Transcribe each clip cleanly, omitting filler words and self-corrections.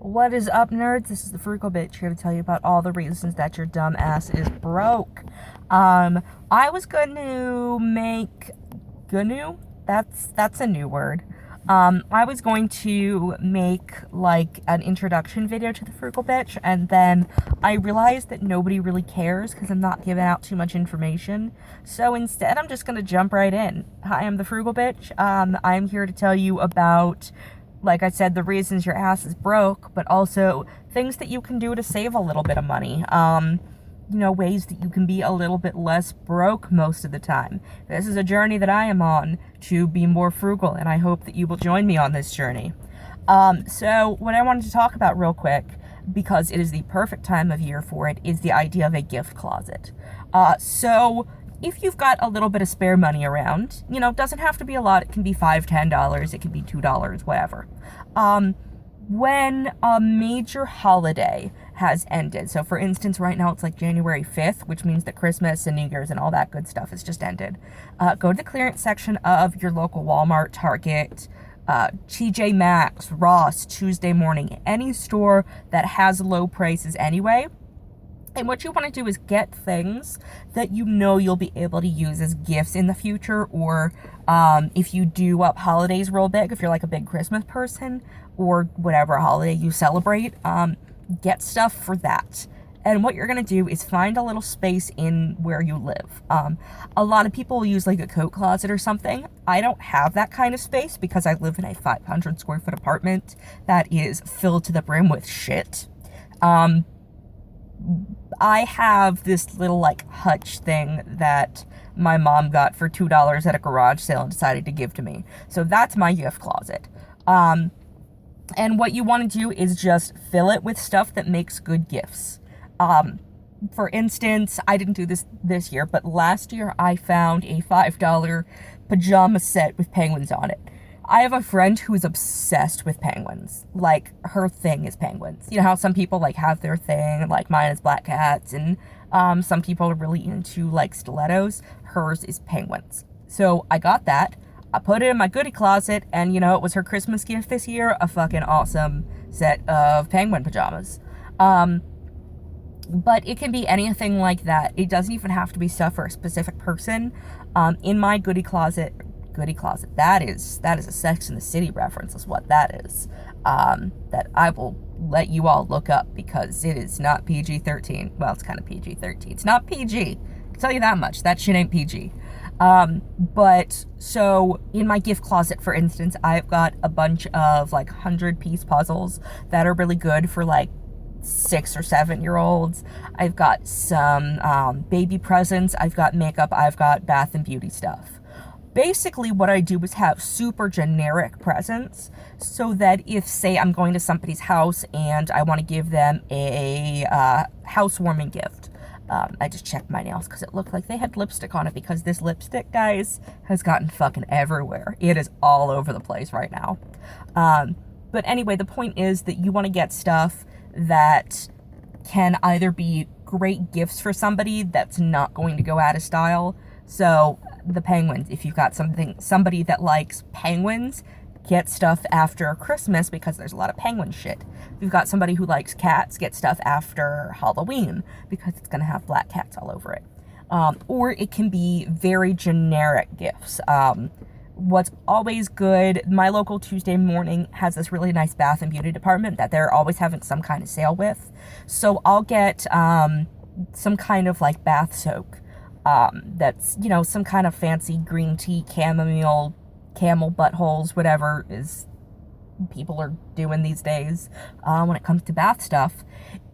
What is up, nerds? This is the Frugal bitch here to tell you about all the reasons that your dumb ass is broke. I was going to make gonna. That's a new word. I was going to make like an introduction video to the Frugal bitch, and then I realized that nobody really cares because I'm not giving out too much information. So instead, I'm just gonna jump right in. Hi, I'm the Frugal bitch. I'm here to tell you about, like I said, the reasons your ass is broke, but also things that you can do to save a little bit of money. Ways that you can be a little bit less broke most of the time. This is a journey that I am on to be more frugal, and I hope that you will join me on this journey. So what I wanted to talk about real quick, because it is the perfect time of year for it, is the idea of a gift closet. So if you've got a little bit of spare money around, it doesn't have to be a lot. It can be $5, $10, it can be $2, whatever. When a major holiday has ended, so for instance, right now it's like January 5th, which means that Christmas and New Year's and all that good stuff has just ended. Go to the clearance section of your local Walmart, Target, TJ Maxx, Ross, Tuesday Morning, any store that has low prices anyway. And what you want to do is get things that you'll be able to use as gifts in the future, or if you do up holidays real big, if you're like a big Christmas person, or whatever holiday you celebrate, get stuff for that. And what you're going to do is find a little space in where you live. A lot of people use like a coat closet or something. I don't have that kind of space because I live in a 500 square foot apartment that is filled to the brim with shit. I have this little like hutch thing that my mom got for $2 at a garage sale and decided to give to me. So that's my gift closet. And what you want to do is just fill it with stuff that makes good gifts. For instance, I didn't do this year, but last year I found a $5 pajama set with penguins on it. I have a friend who is obsessed with penguins. Like, her thing is penguins. You know how some people, like, have their thing, like, mine is black cats, and some people are really into, like, stilettos. Hers is penguins. So, I got that. I put it in my goodie closet, and, it was her Christmas gift this year, a fucking awesome set of penguin pajamas. But it can be anything like that. It doesn't even have to be stuff for a specific person. In my goodie closet, that is a Sex and the City reference is what that is. That I will let you all look up because it is not PG-13. Well, it's kind of PG-13. It's not PG. I can tell you that much. That shit ain't PG. But so in my gift closet, for instance, I've got a bunch of like 100-piece puzzles that are really good for like 6 or 7-year-olds. I've got some baby presents. I've got makeup. I've got bath and beauty stuff. Basically, what I do is have super generic presents so that if, say, I'm going to somebody's house and I want to give them a housewarming gift. I just checked my nails because it looked like they had lipstick on it, because this lipstick, guys, has gotten fucking everywhere. It is all over the place right now. But anyway, the point is that you want to get stuff that can either be great gifts for somebody that's not going to go out of style. So the penguins, if you've got somebody that likes penguins, get stuff after Christmas because there's a lot of penguin shit. If you've got somebody who likes cats, get stuff after Halloween because it's going to have black cats all over it. Or it can be very generic gifts. What's always good, my local Tuesday Morning has this really nice bath and beauty department that they're always having some kind of sale with. So I'll get some kind of like bath soak. That's, some kind of fancy green tea, chamomile, camel buttholes, whatever is people are doing these days when it comes to bath stuff.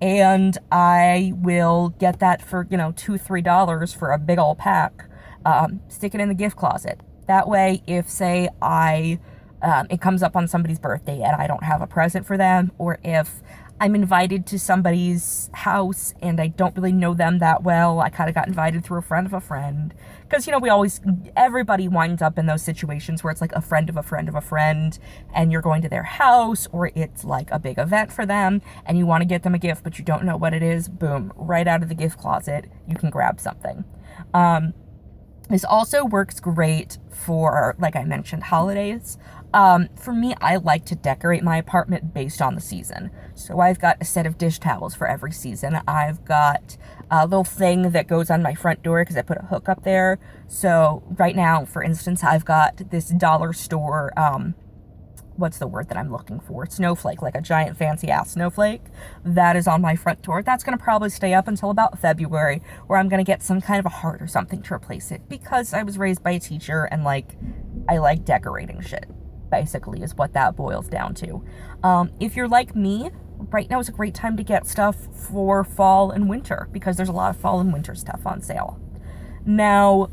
And I will get that for, $2, $3 for a big old pack. Stick it in the gift closet. That way, if, say, it comes up on somebody's birthday and I don't have a present for them, or if I'm invited to somebody's house and I don't really know them that well. I kind of got invited through a friend of a friend. Because, everybody winds up in those situations where it's like a friend of a friend of a friend, and you're going to their house, or it's like a big event for them, and you want to get them a gift, but you don't know what it is. Boom, right out of the gift closet, you can grab something. This also works great for, like I mentioned, holidays. For me, I like to decorate my apartment based on the season. So I've got a set of dish towels for every season. I've got a little thing that goes on my front door because I put a hook up there. So right now, for instance, I've got this dollar store, what's the word that I'm looking for? Snowflake, like a giant fancy ass snowflake. That is on my front door. That's going to probably stay up until about February, where I'm going to get some kind of a heart or something to replace it, because I was raised by a teacher and like I like decorating shit, basically, is what that boils down to. If you're like me, right now is a great time to get stuff for fall and winter, because there's a lot of fall and winter stuff on sale. Now,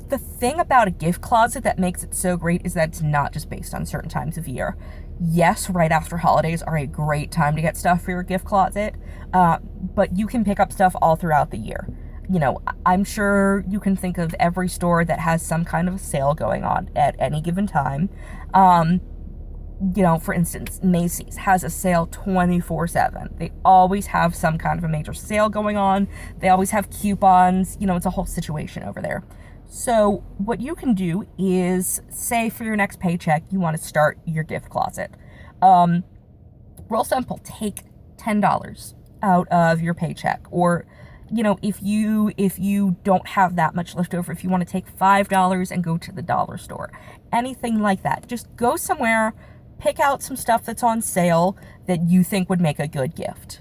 the thing about a gift closet that makes it so great is that it's not just based on certain times of year. Yes, right after holidays are a great time to get stuff for your gift closet, but you can pick up stuff all throughout the year. You know, I'm sure you can think of every store that has some kind of a sale going on at any given time. You know, for instance, Macy's has a sale 24/7. They always have some kind of a major sale going on. They always have coupons. You know, it's a whole situation over there. So what you can do is, say for your next paycheck, you want to start your gift closet. Real simple, take $10 out of your paycheck. Or, you know, if you don't have that much left over, if you want to take $5 and go to the dollar store, anything like that, just go somewhere, pick out some stuff that's on sale that you think would make a good gift.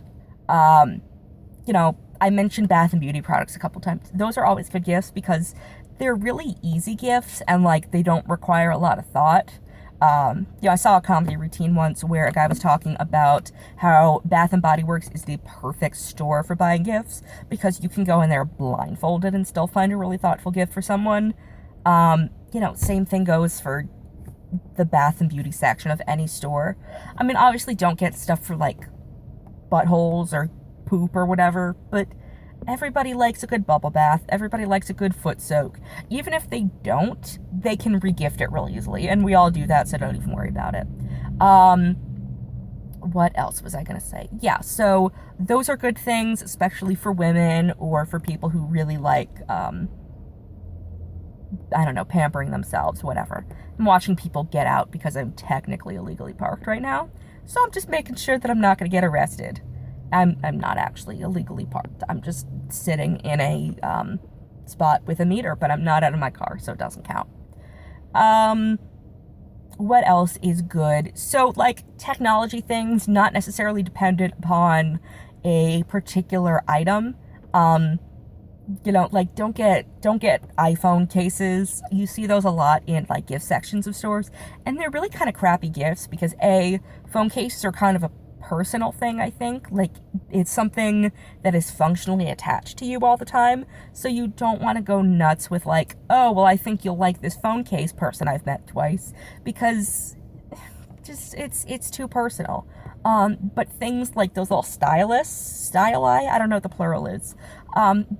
You know, I mentioned bath and beauty products a couple times. Those are always good gifts because they're really easy gifts and like they don't require a lot of thought. You know, I saw a comedy routine once where a guy was talking about how Bath and Body Works is the perfect store for buying gifts because you can go in there blindfolded and still find a really thoughtful gift for someone. You know, same thing goes for the bath and beauty section of any store. I mean, obviously don't get stuff for like buttholes or poop or whatever, but everybody likes a good bubble bath. Everybody likes a good foot soak. Even if they don't, they can regift it real easily, and we all do that, so don't even worry about it. What else was I gonna say? Yeah, so those are good things, especially for women or for people who really like, I don't know, pampering themselves, whatever. I'm watching people get out because I'm technically illegally parked right now, so I'm just making sure that I'm not gonna get arrested. I'm not actually illegally parked. I'm just sitting in a spot with a meter, but I'm not out of my car, so it doesn't count. What else is good? So, like, technology things, not necessarily dependent upon a particular item. You know, like, don't get iPhone cases. You see those a lot in, like, gift sections of stores, and they're really kind of crappy gifts because, A, phone cases are kind of a personal thing, I think. Like, it's something that is functionally attached to you all the time, so you don't want to go nuts with like, oh, well, I think you'll like this phone case person I've met twice, because just it's too personal. But things like those little styli, I don't know what the plural is,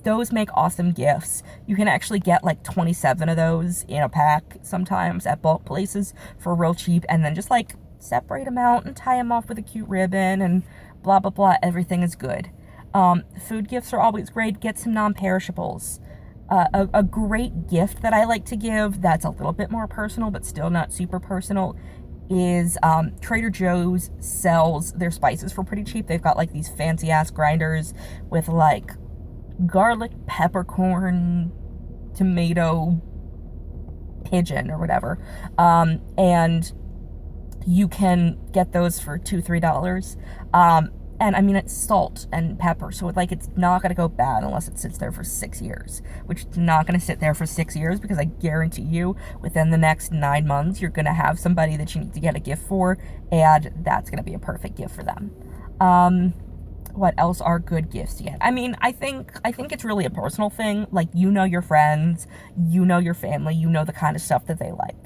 those make awesome gifts. You can actually get like 27 of those in a pack sometimes at bulk places for real cheap, and then just like separate them out and tie them off with a cute ribbon and blah blah blah. Everything is good. Food gifts are always great. Get some non-perishables. A great gift that I like to give that's a little bit more personal but still not super personal is Trader Joe's sells their spices for pretty cheap. They've got like these fancy ass grinders with like garlic, peppercorn, tomato, pigeon or whatever, and you can get those for $2-3. And I mean, it's salt and pepper, so like it's not gonna go bad unless it sits there for 6 years, which it's not gonna sit there for 6 years, because I guarantee you within the next 9 months you're gonna have somebody that you need to get a gift for, and that's gonna be a perfect gift for them. What else are good gifts yet? I mean, I think it's really a personal thing. Like, you know your friends, you know your family, you know the kind of stuff that they like.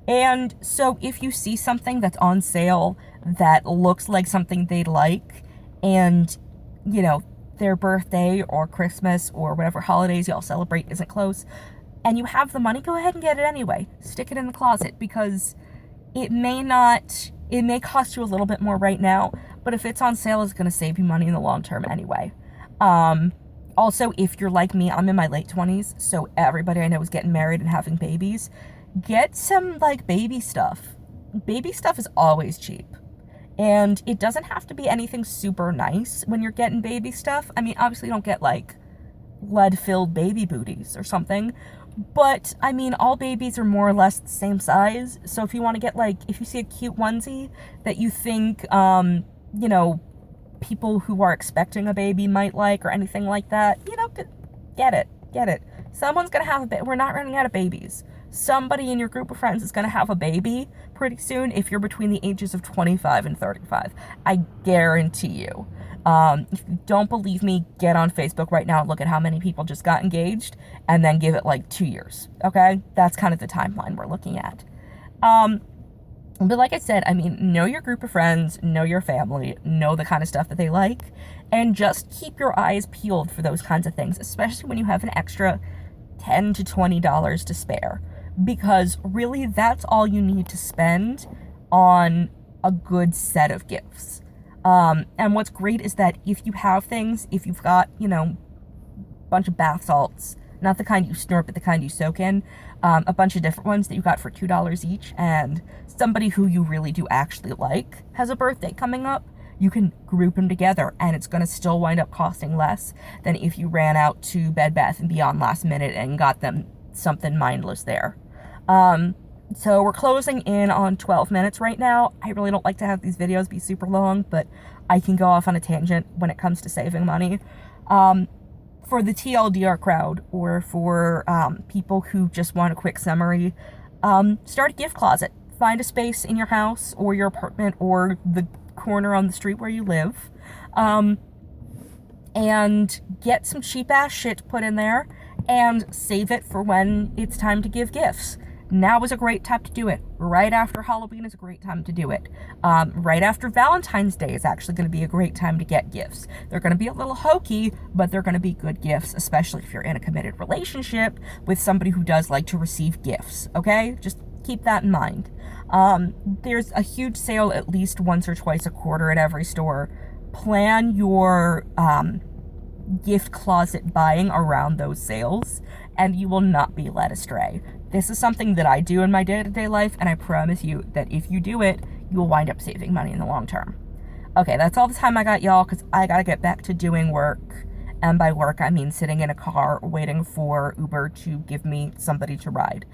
And so if you see something that's on sale that looks like something they like, and, you know, their birthday or Christmas or whatever holidays y'all celebrate isn't close, and you have the money, go ahead and get it anyway. Stick it in the closet, because it may cost you a little bit more right now, but if it's on sale, it's going to save you money in the long term anyway. Also, if you're like me, I'm in my late 20s, so everybody I know is getting married and having babies. Get some, like, baby stuff. Baby stuff is always cheap. And it doesn't have to be anything super nice when you're getting baby stuff. I mean, obviously don't get, like, lead-filled baby booties or something. But, I mean, all babies are more or less the same size. So if you want to get, like, if you see a cute onesie that you think, you know, people who are expecting a baby might like or anything like that, you know, get it. Someone's going to have a baby. We're not running out of babies. Somebody in your group of friends is going to have a baby pretty soon if you're between the ages of 25 and 35. I guarantee you. If you don't believe me, get on Facebook right now and look at how many people just got engaged and then give it like 2 years, okay? That's kind of the timeline we're looking at. But like I said, I mean, know your group of friends, know your family, know the kind of stuff that they like, and just keep your eyes peeled for those kinds of things, especially when you have an extra $10 to $20 to spare. Because really, that's all you need to spend on a good set of gifts. And what's great is that if you have things, if you've got, you know, a bunch of bath salts, not the kind you snort, but the kind you soak in, a bunch of different ones that you got for $2 each, and somebody who you really do actually like has a birthday coming up, you can group them together, and it's going to still wind up costing less than if you ran out to Bed Bath & Beyond last minute and got them something mindless there. So we're closing in on 12 minutes right now. I really don't like to have these videos be super long, but I can go off on a tangent when it comes to saving money. For the TLDR crowd, or for people who just want a quick summary, start a gift closet. Find a space in your house or your apartment or the corner on the street where you live, and get some cheap-ass shit to put in there and save it for when it's time to give gifts. Now is a great time to do it. Right after Halloween is a great time to do it. Right after Valentine's Day is actually going to be a great time to get gifts. They're going to be a little hokey, but they're going to be good gifts, especially if you're in a committed relationship with somebody who does like to receive gifts, okay? Just keep that in mind. There's a huge sale at least once or twice a quarter at every store. Plan your gift closet buying around those sales, and you will not be led astray. This is something that I do in my day-to-day life, and I promise you that if you do it, you will wind up saving money in the long term. Okay, that's all the time I got, y'all, because I gotta get back to doing work. And by work, I mean sitting in a car waiting for Uber to give me somebody to ride.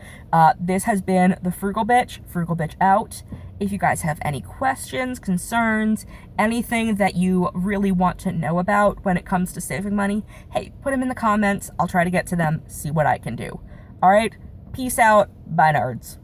This has been the Frugal Bitch out. If you guys have any questions, concerns, anything that you really want to know about when it comes to saving money, hey, put them in the comments. I'll try to get to them, see what I can do. All right, peace out. Bye, nerds.